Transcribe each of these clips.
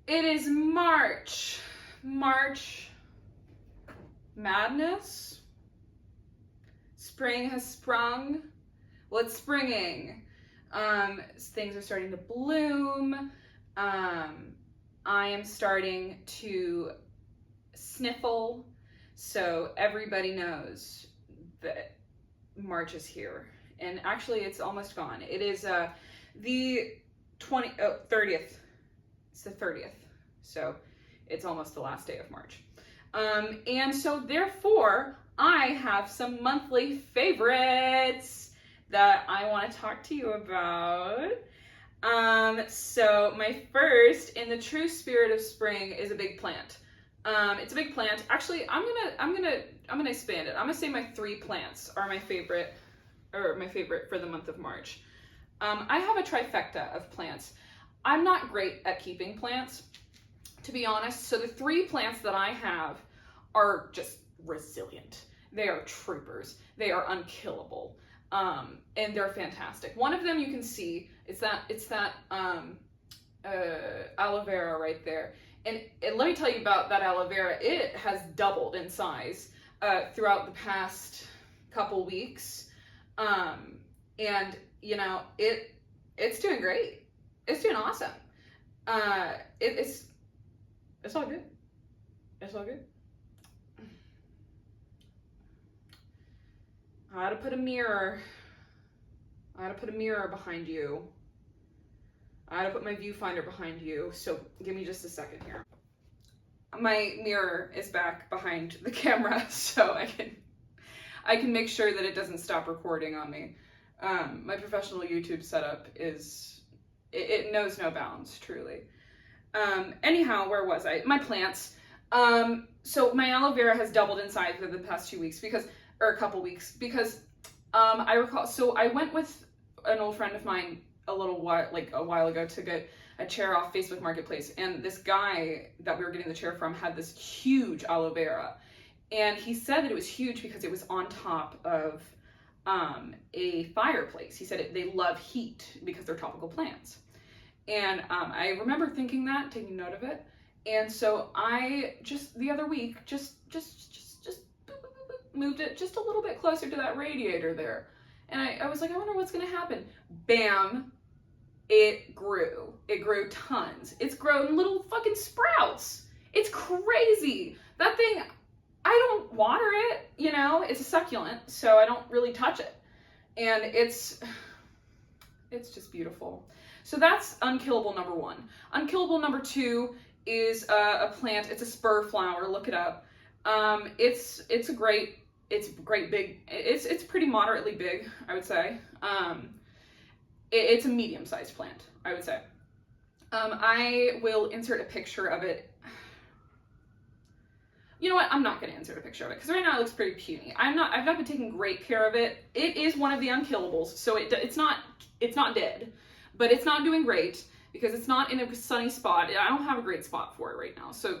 It is March. March Madness. Spring has sprung. Well, it's springing. Things are starting to bloom. I am starting to sniffle. So everybody knows that March is here. And actually, it's almost gone. It is the 30th. It's the 30th. So it's almost the last day of March. And so therefore, I have some monthly favorites that I want to talk to you about. So my first, in the true spirit of spring, is a big plant. It's a big plant. Actually, I'm gonna expand it. I'm gonna say my 3 plants are my favorite for the month of March. I have a trifecta of plants. I'm not great at keeping plants, to be honest. So the 3 plants that I have are just resilient. They are troopers. They are unkillable. And they're fantastic. One of them you can see, it's that aloe vera right there. And let me tell you about that aloe vera. It has doubled in size throughout the past couple weeks. And you know, it's doing great. It's doing awesome. It's all good. It's all good. I had to put a mirror behind you. I had to put my viewfinder behind you. So give me just a second here. My mirror is back behind the camera, so I can make sure that it doesn't stop recording on me. My professional YouTube setup it knows no bounds, truly. Anyhow, where was I? My plants. So my aloe vera has doubled in size over the past 2 weeks or a couple weeks, because I recall, so I went with an old friend of mine a while ago to get a chair off Facebook Marketplace, and this guy that we were getting the chair from had this huge aloe vera, and he said that it was huge because it was on top of a fireplace. He said they love heat because they're tropical plants. And I remember taking note of it. And so I just the other week just moved it just a little bit closer to that radiator there. And I was like, I wonder what's gonna happen. Bam, it grew. It grew tons. It's grown little fucking sprouts. It's crazy. That thing, I don't water it, you know, it's a succulent, so I don't really touch it. And it's just beautiful. So that's unkillable number 1. Unkillable number 2 is a plant. It's a spur flower. Look it up. It's pretty moderately big, I would say. It's a medium-sized plant, I would say. I will insert a picture of it. You know what? I'm not going to insert a picture of it because right now it looks pretty puny. I've not been taking great care of it. It is one of the unkillables, so it's not dead, but it's not doing great because it's not in a sunny spot. I don't have a great spot for it right now. So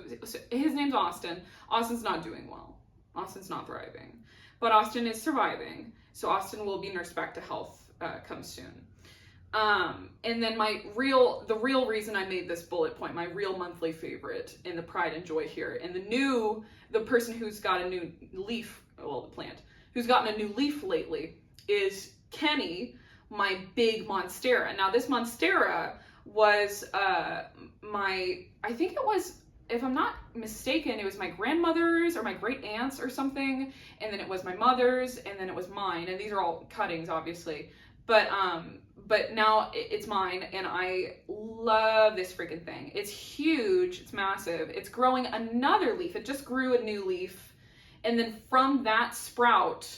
his name's Austin. Austin's not doing well. Austin's not thriving, but Austin is surviving. So Austin will be nursed back to health come soon. And then the real reason I made this bullet point, my real monthly favorite in the pride and joy here, and the person who's got a new leaf, well, the plant, who's gotten a new leaf lately is Kenny, my big monstera. Now this monstera was I think it was, if I'm not mistaken, it was my grandmother's or my great aunt's or something, and then it was my mother's, and then it was mine, and these are all cuttings, obviously. But now it's mine, and I love this freaking thing. It's huge, it's massive. It's growing another leaf. It just grew a new leaf, and then from that sprout,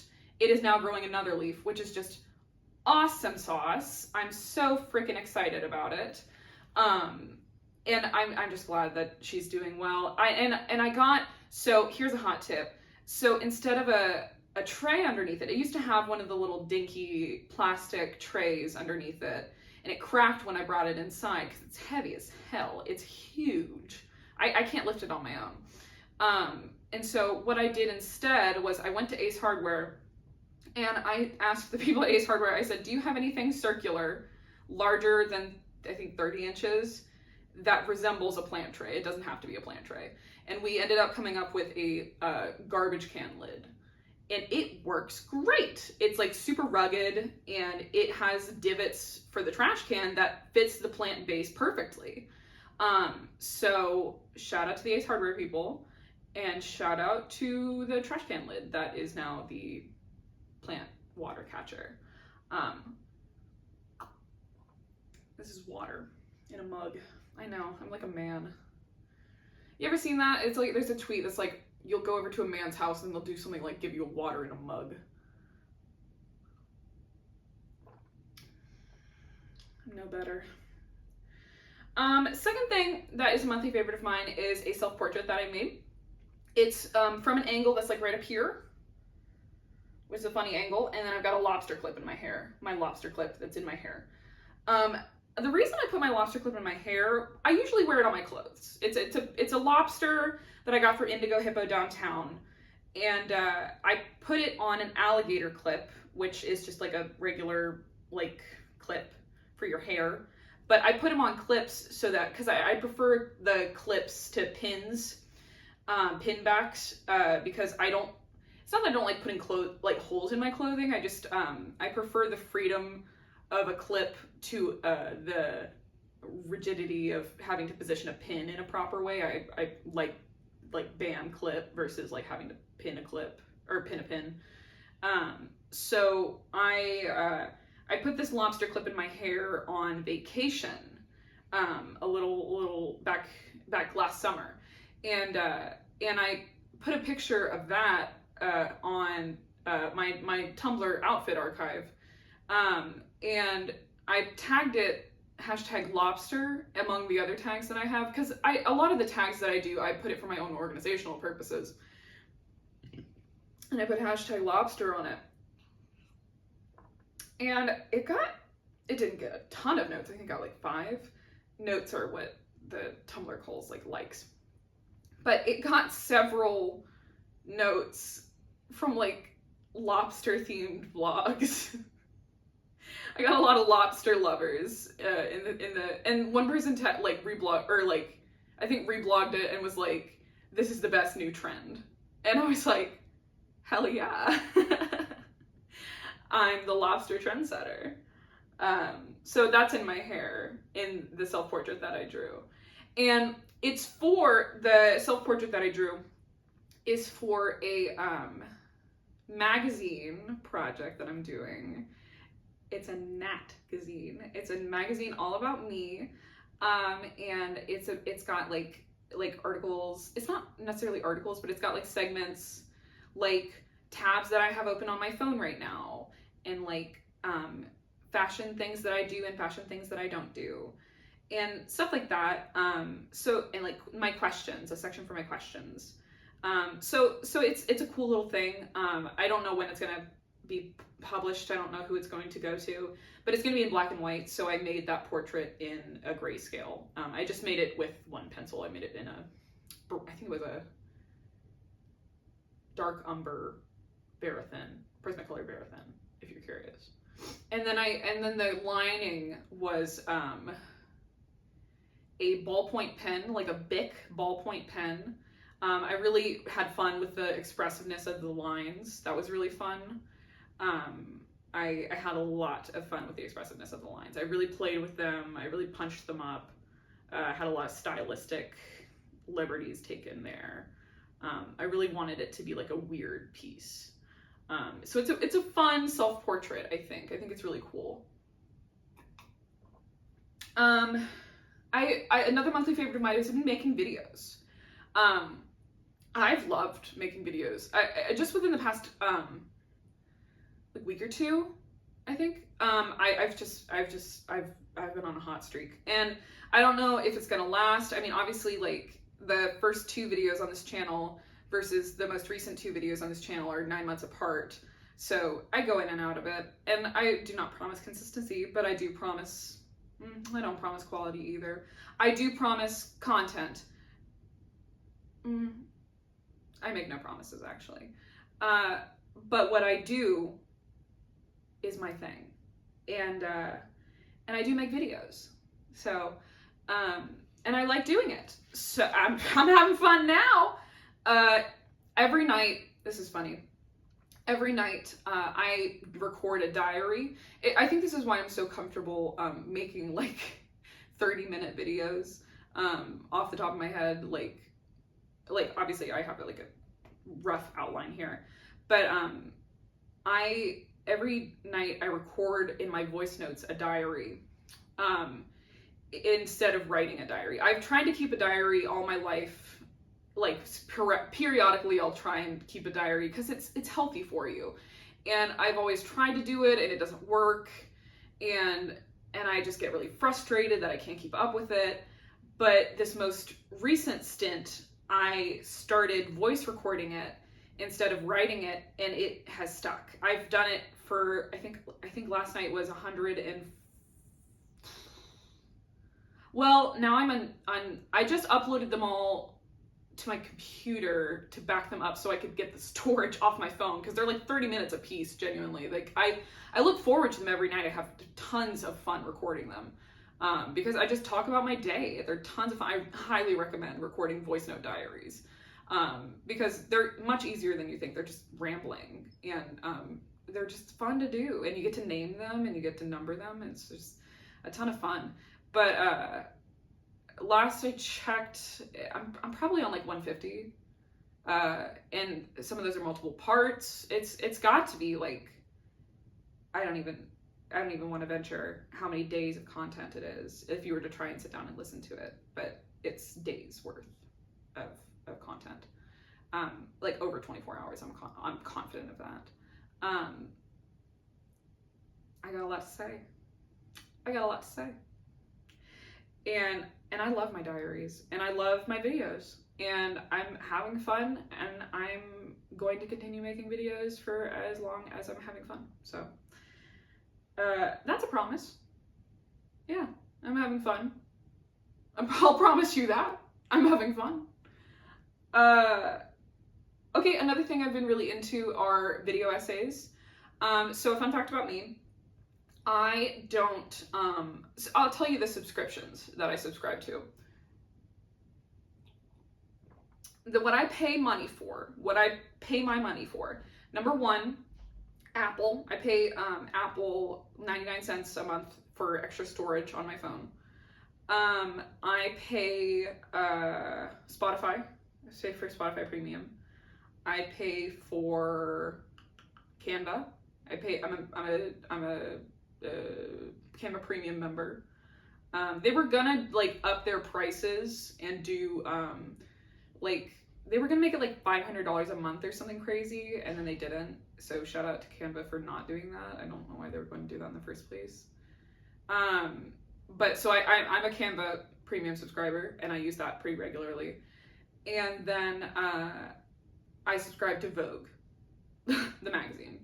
it is now growing another leaf, which is just awesome sauce. I'm so freaking excited about it. And I'm just glad that she's doing well. So here's a hot tip. So instead of a tray underneath it used to have one of the little dinky plastic trays underneath it, and it cracked when I brought it inside because it's heavy as hell. It's huge. I can't lift it on my own. And so what I did instead was I went to Ace Hardware, and I asked the people at Ace Hardware, I said, do you have anything circular, larger than, I think, 30 inches? that resembles a plant tray. It doesn't have to be a plant tray. And we ended up coming up with a garbage can lid. And it works great. It's like super rugged, and it has divots for the trash can that fits the plant base perfectly. So shout out to the Ace Hardware people, and shout out to the trash can lid that is now the plant water catcher. This is water in a mug. I know, I'm like a man. You ever seen that? It's like, there's a tweet that's like, you'll go over to a man's house and they'll do something like give you water in a mug. I'm no better. Second thing that is a monthly favorite of mine is a self-portrait that I made. It's from an angle that's like right up here, which is a funny angle, and then I've got a lobster clip in my hair. My lobster clip that's in my hair. The reason I put my lobster clip in my hair, I usually wear it on my clothes. It's a lobster that I got for Indigo Hippo downtown, and I put it on an alligator clip, which is just like a regular like clip for your hair. But I put them on clips so that, because I prefer the clips to pins, pin backs, because I don't, it's not that I don't like putting holes in my clothing. I just, I prefer the freedom of a clip to the rigidity of having to position a pin in a proper way. I like bam clip versus like having to pin a clip or pin a pin. So I put this lobster clip in my hair on vacation, a little back last summer, and I put a picture of that on my Tumblr outfit archive, and I tagged it #lobster among the other tags that I have, because a lot of the tags that I do, I put it for my own organizational purposes, and I put #lobster on it. And it didn't get a ton of notes. I think it got like 5 notes, or what the Tumblr calls like likes. But it got several notes from like lobster themed blogs. I got a lot of lobster lovers and one person I think reblogged it and was like, "This is the best new trend." And I was like, hell yeah. I'm the lobster trendsetter. So that's in my hair in the self-portrait that I drew. And it's for, the self-portrait that I drew is for a magazine project that I'm doing. It's a Nat-gazine. It's a magazine all about me. And it's got like articles. It's not necessarily articles, but it's got like segments, like tabs that I have open on my phone right now, and like fashion things that I do and fashion things that I don't do, and stuff like that. So, and like my questions, a section for my questions. So it's a cool little thing. I don't know when it's gonna be published. I don't know who it's going to go to, but it's gonna be in black and white. So I made that portrait in a grayscale. I just made it with one pencil. I made it in I think it was a dark umber Verithin, Prismacolor Verithin, if you're curious. And then the lining was a ballpoint pen, like a Bic ballpoint pen. I really had fun with the expressiveness of the lines. That was really fun. I had a lot of fun with the expressiveness of the lines. I really played with them. I really punched them up. Had a lot of stylistic liberties taken there. I really wanted it to be like a weird piece. So it's a fun self-portrait, I think. I think it's really cool. Another monthly favorite of mine is making videos. I've loved making videos. I just within the past like week or two, I think. I've been on a hot streak, and I don't know if it's gonna last. I mean, obviously, like the first 2 videos on this channel versus the most recent 2 videos on this channel are 9 months apart. So I go in and out of it, and I do not promise consistency, but I do promise, I don't promise quality either. I do promise content. I make no promises, actually. But what I do is my thing. And I do make videos. So and I like doing it. So I'm having fun now. Every night, this is funny. Every night, I record a diary. I think this is why I'm so comfortable making like 30-minute videos off the top of my head. Like obviously I have like a rough outline here, but every night I record in my voice notes a diary instead of writing a diary. I've tried to keep a diary all my life. Like periodically I'll try and keep a diary because it's healthy for you, and I've always tried to do it and it doesn't work, and I just get really frustrated that I can't keep up with it. But this most recent stint, I started voice recording it instead of writing it, and it has stuck. I've done it for I think last night was 100 and well, now I'm on I just uploaded them all to my computer to back them up so I could get the storage off my phone, because they're like 30 minutes a piece, genuinely. Like I look forward to them every night. I have tons of fun recording them because I just talk about my day. They're tons of fun. I highly recommend recording voice note diaries because they're much easier than you think. They're just rambling, and they're just fun to do, and you get to name them and you get to number them, and it's just a ton of fun. But last I checked, I'm probably on like 150, and some of those are multiple parts. It's got to be like, I don't even want to venture how many days of content it is if you were to try and sit down and listen to it, but it's days worth of content, like over 24 hours. I'm confident of that. I got a lot to say. And I love my diaries, and I love my videos, and I'm having fun, and I'm going to continue making videos for as long as I'm having fun. So that's a promise. Yeah, I'm having fun. I'll promise you that. I'm having fun. Okay, another thing I've been really into are video essays. So a fun fact about me, I don't, so I'll tell you the subscriptions that I subscribe to. What I pay my money for, number one, Apple. I pay Apple 99 cents a month for extra storage on my phone. I pay Spotify. I pay for Spotify Premium. I pay for Canva. I'm a Canva Premium member. They were gonna like up their prices and do they were gonna make it like $500 a month or something crazy, and then they didn't. So shout out to Canva for not doing that. I don't know why they were going to do that in the first place. But so I'm a Canva Premium subscriber, and I use that pretty regularly. And then I subscribe to Vogue, the magazine.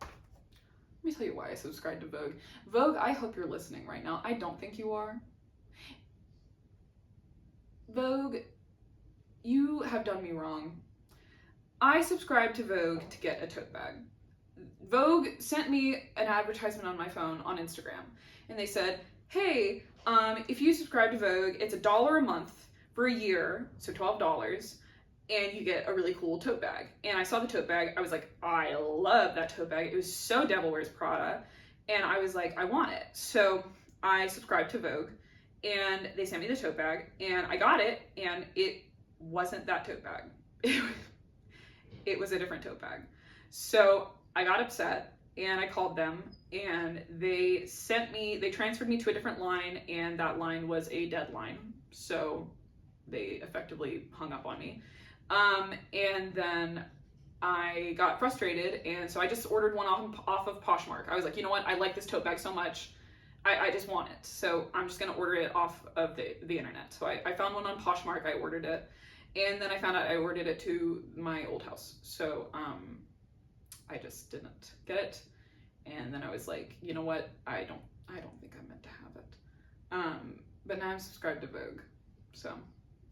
Let me tell you why I subscribe to Vogue. Vogue, I hope you're listening right now. I don't think you are. Vogue, you have done me wrong. I subscribed to Vogue to get a tote bag. Vogue sent me an advertisement on my phone on Instagram, and they said, hey, if you subscribe to Vogue, it's $1 a month for a year, so $12, and you get a really cool tote bag. And I saw the tote bag. I was like, I love that tote bag. It was so Devil Wears Prada. And I was like, I want it. So I subscribed to Vogue, and they sent me the tote bag, and I got it, and it wasn't that tote bag. It was a different tote bag. So I got upset, and I called them, and they transferred me to a different line, and that line was a deadline. So they effectively hung up on me. And then I got frustrated, and so I just ordered one off of Poshmark. I was like, you know what? I like this tote bag so much. I just want it. So I'm just going to order it off of the internet. So I found one on Poshmark. I ordered it. And then I found out I ordered it to my old house. So I just didn't get it. And then I was like, you know what? I don't think I'm meant to have it. But now I'm subscribed to Vogue. So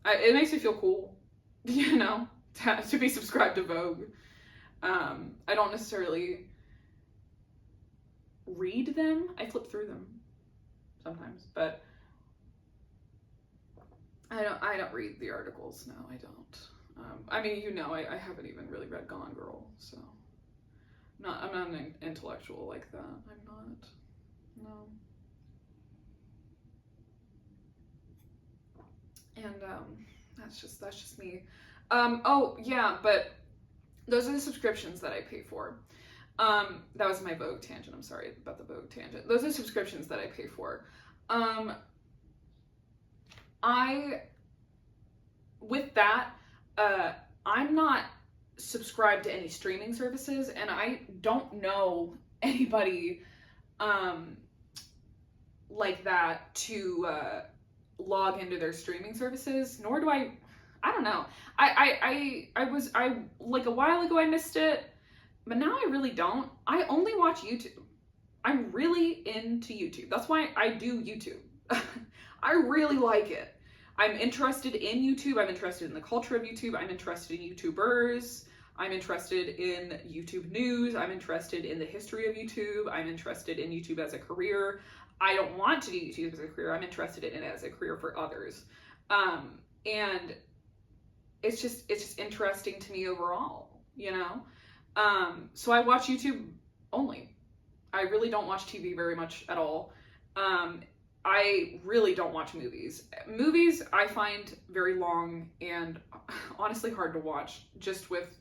it makes me feel cool, you know, to be subscribed to Vogue. I don't necessarily read them. I flip through them sometimes, but I don't read the articles. No, I don't. I mean, you know, I haven't even really read Gone Girl, so I'm not an intellectual like that. I'm not. No. And that's just me. Oh yeah, but those are the subscriptions that I pay for. That was my Vogue tangent. I'm sorry about the Vogue tangent. Those are subscriptions that I pay for. With that, I'm not subscribed to any streaming services, and I don't know anybody like that to log into their streaming services, nor do I don't know. I like a while ago I missed it, but now I really don't. I only watch YouTube. I'm really into YouTube. That's why I do YouTube. I really like it. I'm interested in YouTube. I'm interested in the culture of YouTube. I'm interested in YouTubers. I'm interested in YouTube news. I'm interested in the history of YouTube. I'm interested in YouTube as a career. I don't want to do YouTube as a career. I'm interested in it as a career for others. And it's just interesting to me overall, you know? So I watch YouTube only. I really don't watch TV very much at all. I really don't watch movies. Movies I find very long and honestly hard to watch, just with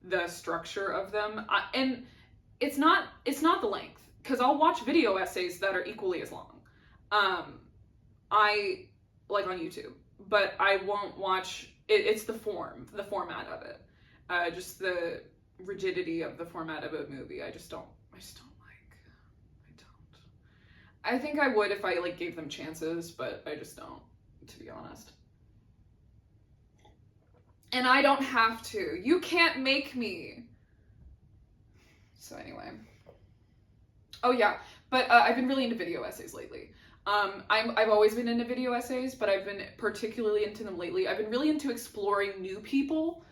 the structure of them. And it's not the length, because I'll watch video essays that are equally as long. I like on YouTube, but I won't watch it. It's the format of it, just the rigidity of the format of a movie. I just don't like. I think I would if I like gave them chances, but I just don't, to be honest. And I don't have to. You can't make me. So anyway. Oh yeah, but I've been really into video essays lately. I've always been into video essays, but I've been particularly into them lately. I've been really into exploring new people.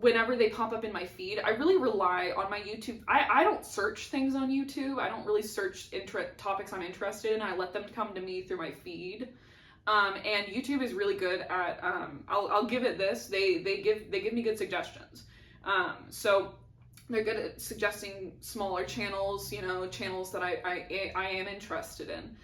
Whenever they pop up in my feed, I really rely on my YouTube. I don't search things on YouTube. I don't really search topics I'm interested in. I let them come to me through my feed. And YouTube is really good at, I'll give it this. They give me good suggestions. So they're good at suggesting smaller channels, you know, channels that I am interested in,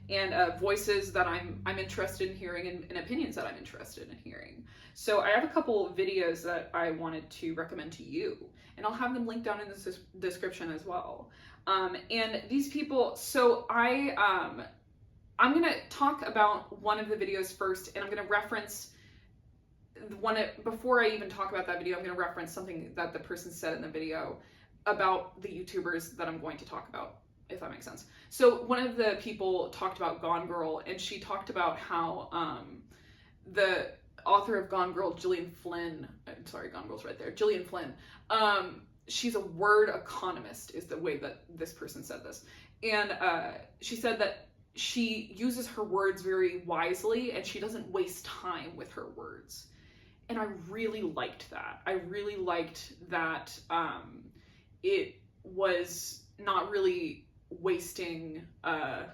and voices that I'm interested in hearing, and opinions that I'm interested in hearing. So I have a couple of videos that I wanted to recommend to you, and I'll have them linked down in the description as well. And these people, so I'm gonna talk about one of the videos first, and I'm gonna reference before I even talk about that video, I'm gonna reference something that the person said in the video about the YouTubers that I'm going to talk about, if that makes sense. So one of the people talked about Gone Girl, and she talked about how the author of Gone Girl, Gillian Flynn, Gone Girl's right there, Gillian Flynn, she's a word economist, is the way that this person said this. And she said that she uses her words very wisely, and she doesn't waste time with her words. And I really liked that. I really liked that it was not really wasting. I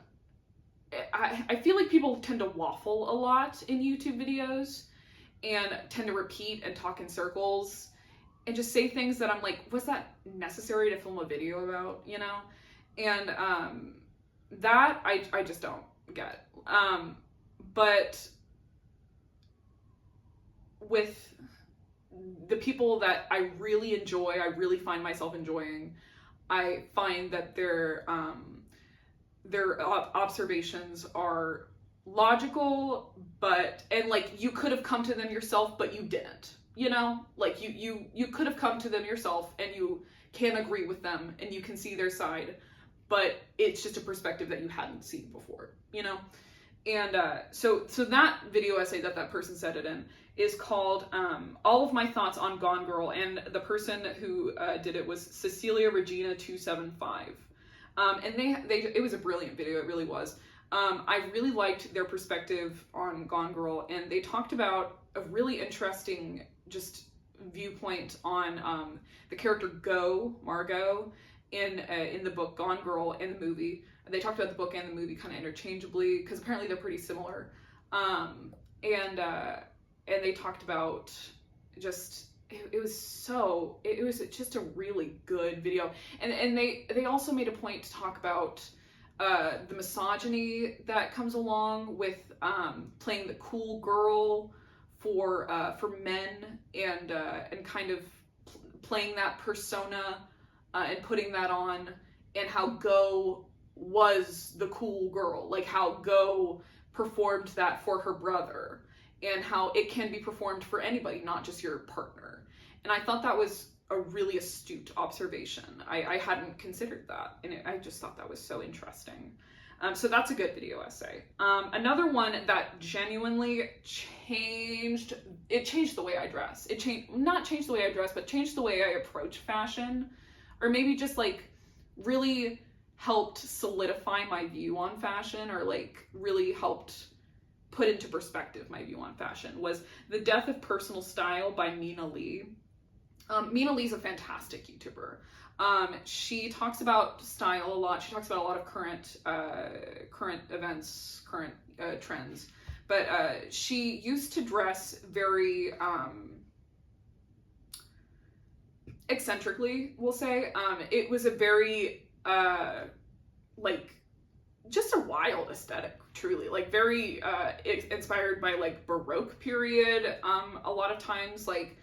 feel like people tend to waffle a lot in YouTube videos and tend to repeat and talk in circles and just say things that I'm like, was that necessary to film a video about, you know? And that I just don't get. But with the people that I really enjoy, I really find myself enjoying, I find that their observations are logical, and like you could have come to them yourself, but you didn't, you know? Like you could have come to them yourself, and you can agree with them, and you can see their side, but it's just a perspective that you hadn't seen before, you know? And so that video essay that person said it in is called All of My Thoughts on Gone Girl, and the person who did it was Cecilia Regina 275. And it was a brilliant video, it really was. I really liked their perspective on Gone Girl, and they talked about a really interesting just viewpoint on the character Margot, in the book Gone Girl and the movie. They talked about the book and the movie kind of interchangeably because apparently they're pretty similar. And they talked about just it was just a really good video. And they also made a point to talk about the misogyny that comes along with playing the cool girl for men, and kind of playing that persona and putting that on, and how Go was the cool girl, like how Go performed that for her brother, and how it can be performed for anybody, not just your partner. And I thought that was a really astute observation. I hadn't considered that, and I just thought that was so interesting. So that's a good video essay. Another one that genuinely changed the way I dress. Not changed the way I dress, but changed the way I approach fashion, or maybe just like really helped solidify my view on fashion, or like really helped put into perspective my view on fashion, was The Death of Personal Style by Mina Lee. Mina Lee's a fantastic YouTuber. She talks about style a lot. She talks about a lot of current events, current trends. But she used to dress very eccentrically, we'll say. It was a very like just a wild aesthetic, truly, like very inspired by like Baroque period. A lot of times, like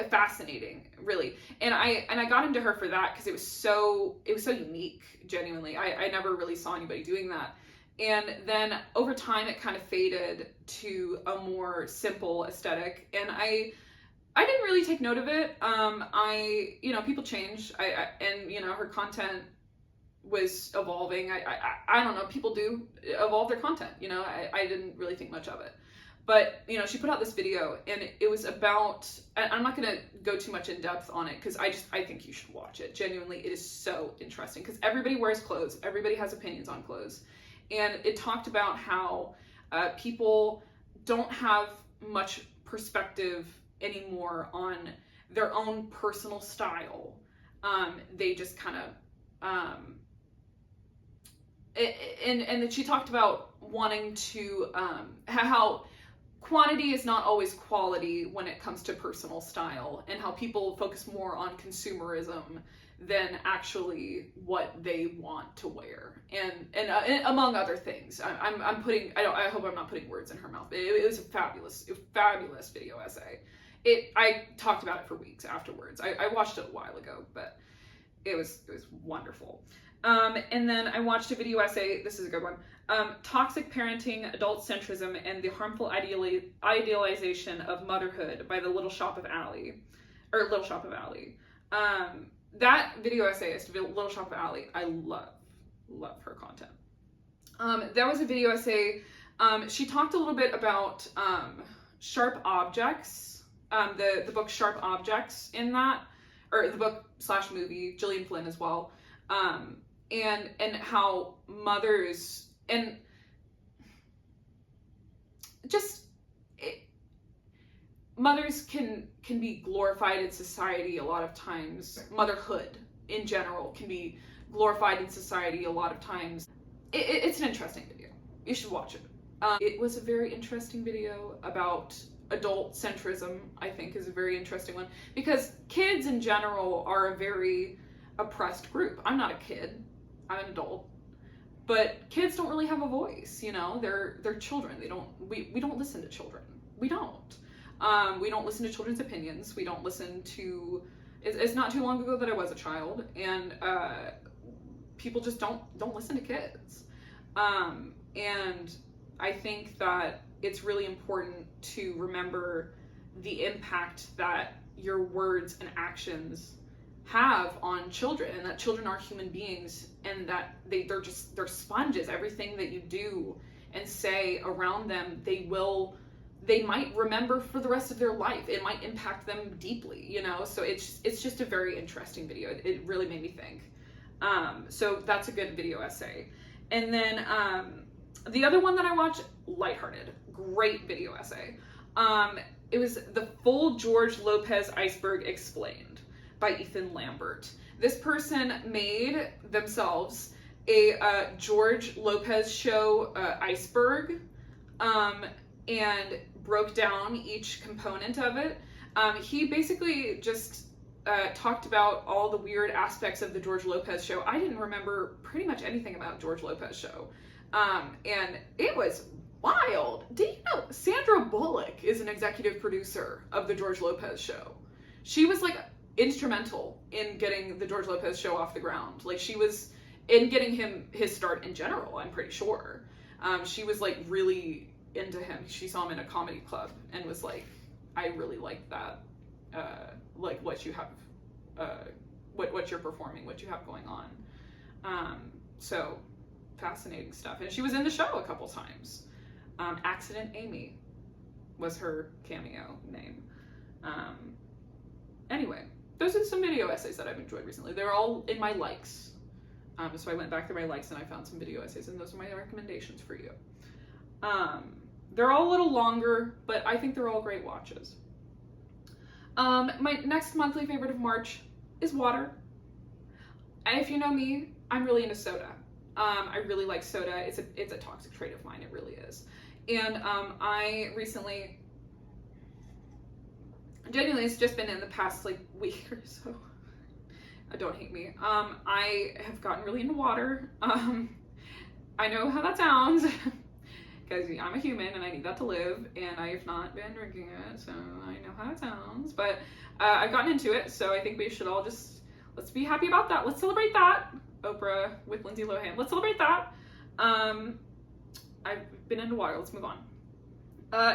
fascinating, really. And I got into her for that because it was so unique, genuinely. I never really saw anybody doing that. And then over time it kind of faded to a more simple aesthetic, and I didn't really take note of it. People change. And her content was evolving. I don't know, people do evolve their content, I didn't really think much of it. But, she put out this video, and it was about, I'm not going to go too much in depth on it because I think you should watch it. Genuinely, it is so interesting because everybody wears clothes. Everybody has opinions on clothes. And it talked about how people don't have much perspective anymore on their own personal style. They just kind of, and then she talked about wanting to, how quantity is not always quality when it comes to personal style, and how people focus more on consumerism than actually what they want to wear, and among other things. I hope I'm not putting words in her mouth. It was a fabulous video essay. I talked about it for weeks afterwards. I watched it a while ago, but it was wonderful. And then I watched a video essay. This is a good one. Toxic Parenting, Adultcentrism, and the Harmful Idealization of Motherhood by the Little Shop of Ali. That video essayist, Little Shop of Ali, I love her content. That was a video essay. She talked a little bit about Sharp Objects, the book Sharp Objects in that, or the book / movie, Gillian Flynn as well, and how mothers, and just mothers can be glorified in society a lot of times. Motherhood in general can be glorified in society a lot of times. It's an interesting video. You should watch it. It was a very interesting video about adultcentrism. I think is a very interesting one, because kids in general are a very oppressed group. I'm not a kid, I'm an adult, but kids don't really have a voice. They're children. We don't listen to children. We don't listen to children's opinions. We don't listen to, it's not too long ago that I was a child, and people just don't listen to kids. And I think that it's really important to remember the impact that your words and actions have on children, and that children are human beings, and that they're sponges. Everything that you do and say around them, they might remember for the rest of their life. It might impact them deeply, so it's just a very interesting video. It really made me think. So that's a good video essay. And then the other one that I watched, lighthearted, great video essay. It was The Full George Lopez Iceberg Explained by Ethan Lambert. This person made themselves a George Lopez show Iceberg, and broke down each component of it. He basically just talked about all the weird aspects of the George Lopez show. I didn't remember pretty much anything about George Lopez show. And it was wild. Did you know Sandra Bullock is an executive producer of the George Lopez show? She was like instrumental in getting the George Lopez show off the ground. Like, she was in getting him his start in general, I'm pretty sure. She was like really into him. She saw him in a comedy club and was like, I really like that, like what you have, what you're performing, what you have going on. So fascinating stuff. And she was in the show a couple times. Accident Amy was her cameo name. Anyway, those are some video essays that I've enjoyed recently. They're all in my likes. So I went back through my likes and I found some video essays, and those are my recommendations for you. They're all a little longer, but I think they're all great watches. My next monthly favorite of March is water. If you know me, I'm really into soda. I really like soda. It's a toxic trait of mine. It really is. And I recently, genuinely, it's just been in the past like week or so. Don't hate me. I have gotten really into water. I know how that sounds, because I'm a human and I need that to live, and I have not been drinking it, so I know how it sounds. But I've gotten into it, so I think we should all let's be happy about that. Let's celebrate that. Oprah with Lindsay Lohan. Let's celebrate that. I've been into water. Let's move on.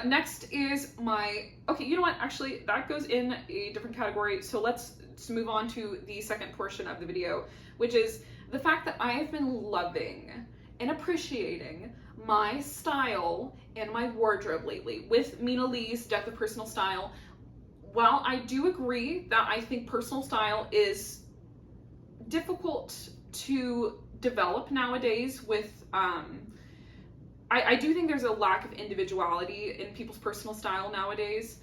Next is okay, you know what? Actually, that goes in a different category. So let's move on to the second portion of the video, which is the fact that I have been loving and appreciating my style and my wardrobe lately with Mina Lee's Death of Personal Style. While I do agree that I think personal style is difficult to develop nowadays with, I do think there's a lack of individuality in people's personal style nowadays.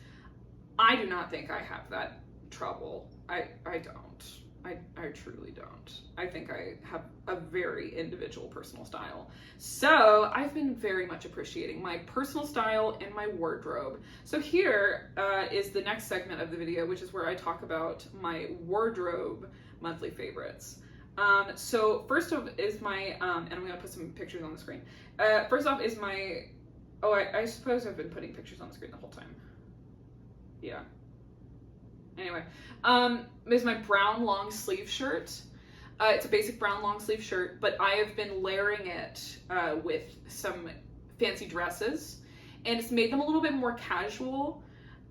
I do not think I have that trouble. I don't. I truly don't. I think I have a very individual personal style. So I've been very much appreciating my personal style and my wardrobe. So here is the next segment of the video, which is where I talk about my wardrobe monthly favorites. So first off is my, and I'm gonna put some pictures on the screen. First off is my, I suppose I've been putting pictures on the screen the whole time. Yeah. Anyway, is my brown long sleeve shirt. It's a basic brown long sleeve shirt, but I have been layering it with some fancy dresses, and it's made them a little bit more casual,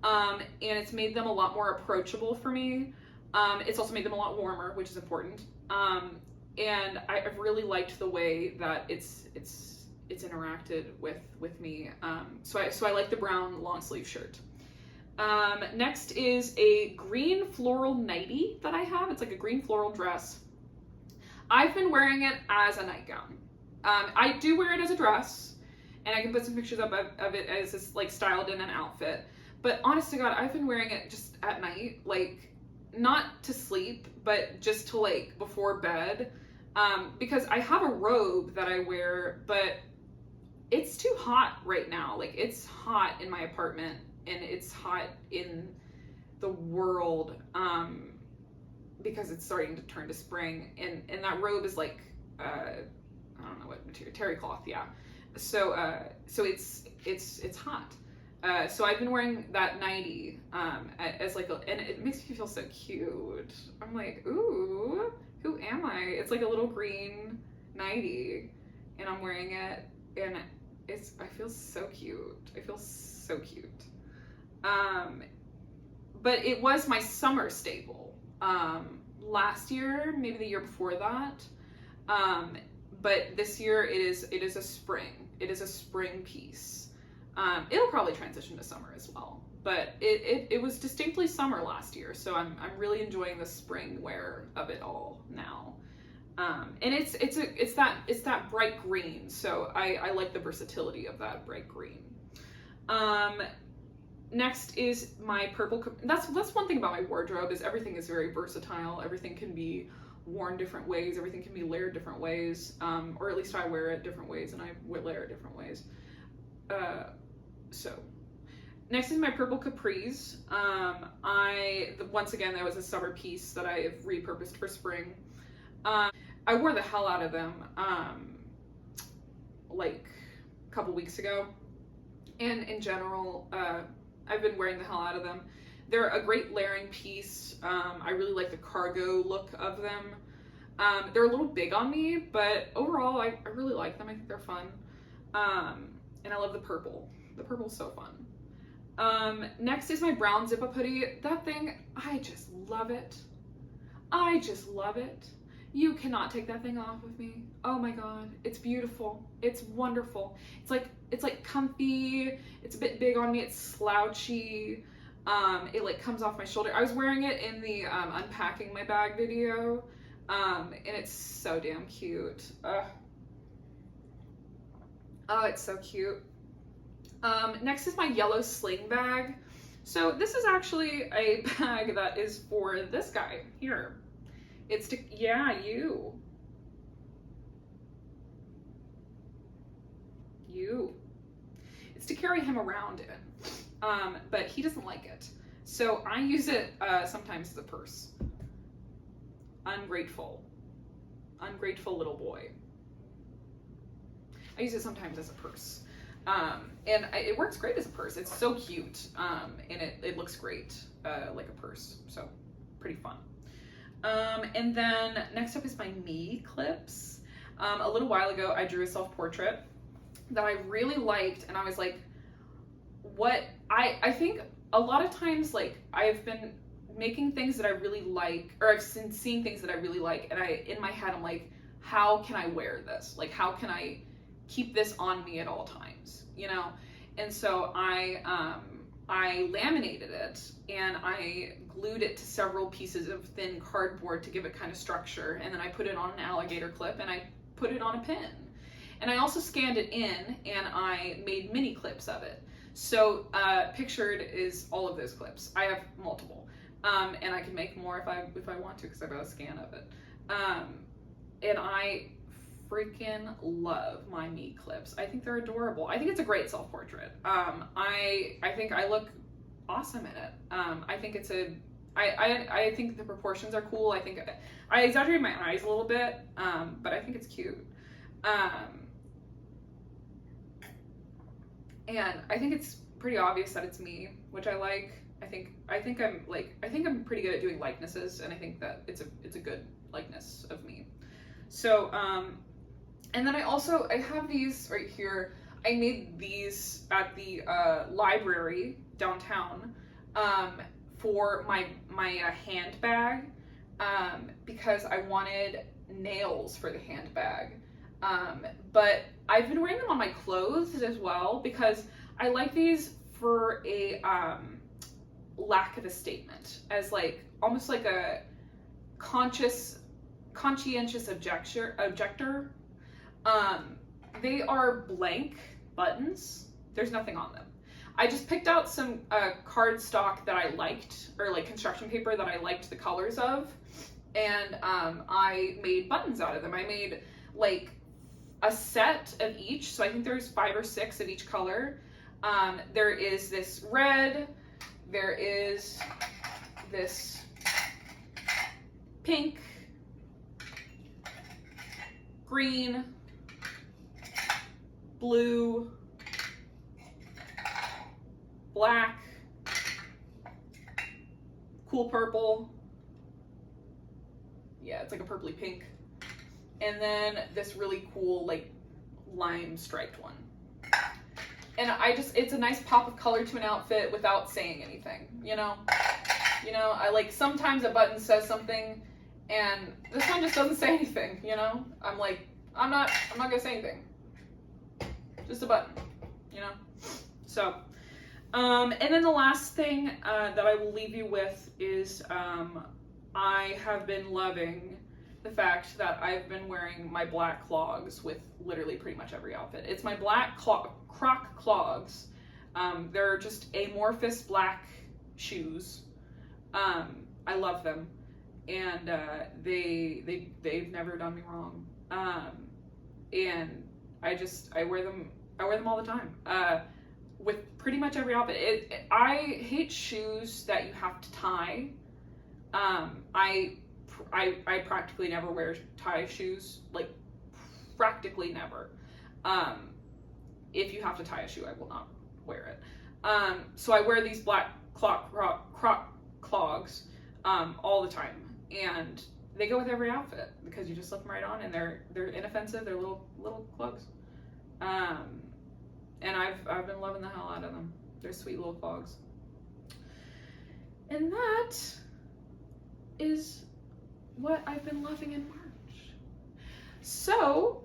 and it's made them a lot more approachable for me. It's also made them a lot warmer, which is important. And I've really liked the way that it's interacted with me. So I like the brown long sleeve shirt. Next is a green floral nightie that I have. It's like a green floral dress. I've been wearing it as a nightgown. I do wear it as a dress, and I can put some pictures up of it as it's like styled in an outfit. But honest to God, I've been wearing it just at night, like not to sleep, but just to like before bed, because I have a robe that I wear, but it's too hot right now. Like, it's hot in my apartment, and it's hot in the world, because it's starting to turn to spring, and that robe is like, I don't know what material, terry cloth, yeah. So it's hot. So I've been wearing that nightie, as like and it makes me feel so cute. I'm like, ooh, who am I? It's like a little green nightie, and I'm wearing it, and I feel so cute. I feel so cute. But it was my summer staple, last year, maybe the year before that. But this year it is a spring piece. It'll probably transition to summer as well, but it was distinctly summer last year, so I'm really enjoying the spring wear of it all now. And it's that bright green, so I like the versatility of that bright green. Next is my purple, that's one thing about my wardrobe, is everything is very versatile. Everything can be worn different ways, everything can be layered different ways, or at least I wear it different ways and I layer it different ways. So next is my purple capris. Once again, that was a summer piece that I have repurposed for spring. I wore the hell out of them like a couple weeks ago, and in general, I've been wearing the hell out of them. They're a great layering piece. I really like the cargo look of them. They're a little big on me, but overall, I really like them. I think they're fun. And I love the purple. The purple's so fun. Next is my brown zip-up hoodie. That thing, I just love it. I just love it. You cannot take that thing off of me. Oh my god, it's beautiful. It's wonderful. It's like comfy. It's a bit big on me. It's slouchy. It like comes off my shoulder. I was wearing it in the unpacking my bag video, and it's so damn cute. Oh, it's so cute. Next is my yellow sling bag. So this is actually a bag that is for this guy here. It's to, yeah, you. It's to carry him around in, but he doesn't like it. So I use it sometimes as a purse. Ungrateful little boy. I use it sometimes as a purse. And it works great as a purse. It's so cute, and it looks great like a purse, so pretty fun. And then next up is my me clips. A little while ago, I drew a self-portrait that I really liked, and I was like, what? I think a lot of times, like, I've been making things that I really like, or I've been seeing things that I really like, and in my head, I'm like, how can I wear this? Like, how can I keep this on me at all times, you know? And so I laminated it, and I glued it to several pieces of thin cardboard to give it kind of structure, and then I put it on an alligator clip, and I put it on a pin. And I also scanned it in, and I made mini clips of it. So pictured is all of those clips. I have multiple, and I can make more if I want to, because I've got a scan of it. And I freaking love my me clips. I think they're adorable. I think it's a great self-portrait. I think I look awesome in it. I think it's I think the proportions are cool. I think I exaggerate my eyes a little bit, but I think it's cute. And I think it's pretty obvious that it's me, which I like. I think I'm pretty good at doing likenesses, and I think that it's a good likeness of me. So, and then I have these right here. I made these at the library downtown for my handbag, because I wanted nails for the handbag. But I've been wearing them on my clothes as well, because I like these for a lack of a statement, as like almost like a conscientious objector. They are blank buttons. There's nothing on them. I just picked out some cardstock that I liked, or like construction paper that I liked the colors of, and I made buttons out of them. I made like a set of each, so I think there's 5 or 6 of each color. There is this red, there is this pink, green, blue, black, cool purple. Yeah, it's like a purpley pink. And then this really cool, like, lime striped one. And it's a nice pop of color to an outfit without saying anything, you know? I like, sometimes a button says something, and this one just doesn't say anything, you know? I'm like, I'm not gonna say anything. Just a button, you know? So, and then the last thing that I will leave you with is I have been loving the fact that I've been wearing my black clogs with literally pretty much every outfit. It's my black Croc clogs They're just amorphous black shoes. I love them, and they've never done me wrong. And I wear them all the time. With pretty much every outfit. I hate shoes that you have to tie. I practically never wear tie shoes, like practically never. If you have to tie a shoe, I will not wear it. So I wear these black croc clogs all the time, and they go with every outfit because you just slip them right on, and they're inoffensive. They're little clogs. And I've been loving the hell out of them. They're sweet little clogs. And that is what I've been loving in March. So,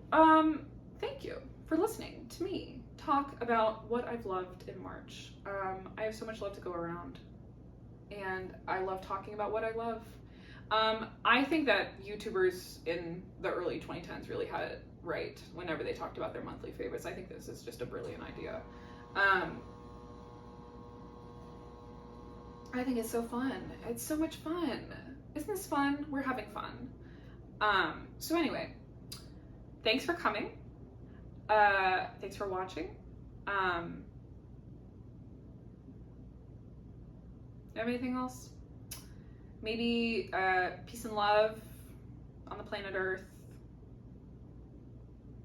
thank you for listening to me talk about what I've loved in March. I have so much love to go around, and I love talking about what I love. I think that YouTubers in the early 2010s really had it right whenever they talked about their monthly favorites. I think this is just a brilliant idea. I think it's so fun. It's so much fun. Isn't this fun? We're having fun. So anyway, thanks for coming. Thanks for watching. Anything else? Maybe peace and love on the planet Earth.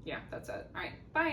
Yeah, that's it. All right, bye.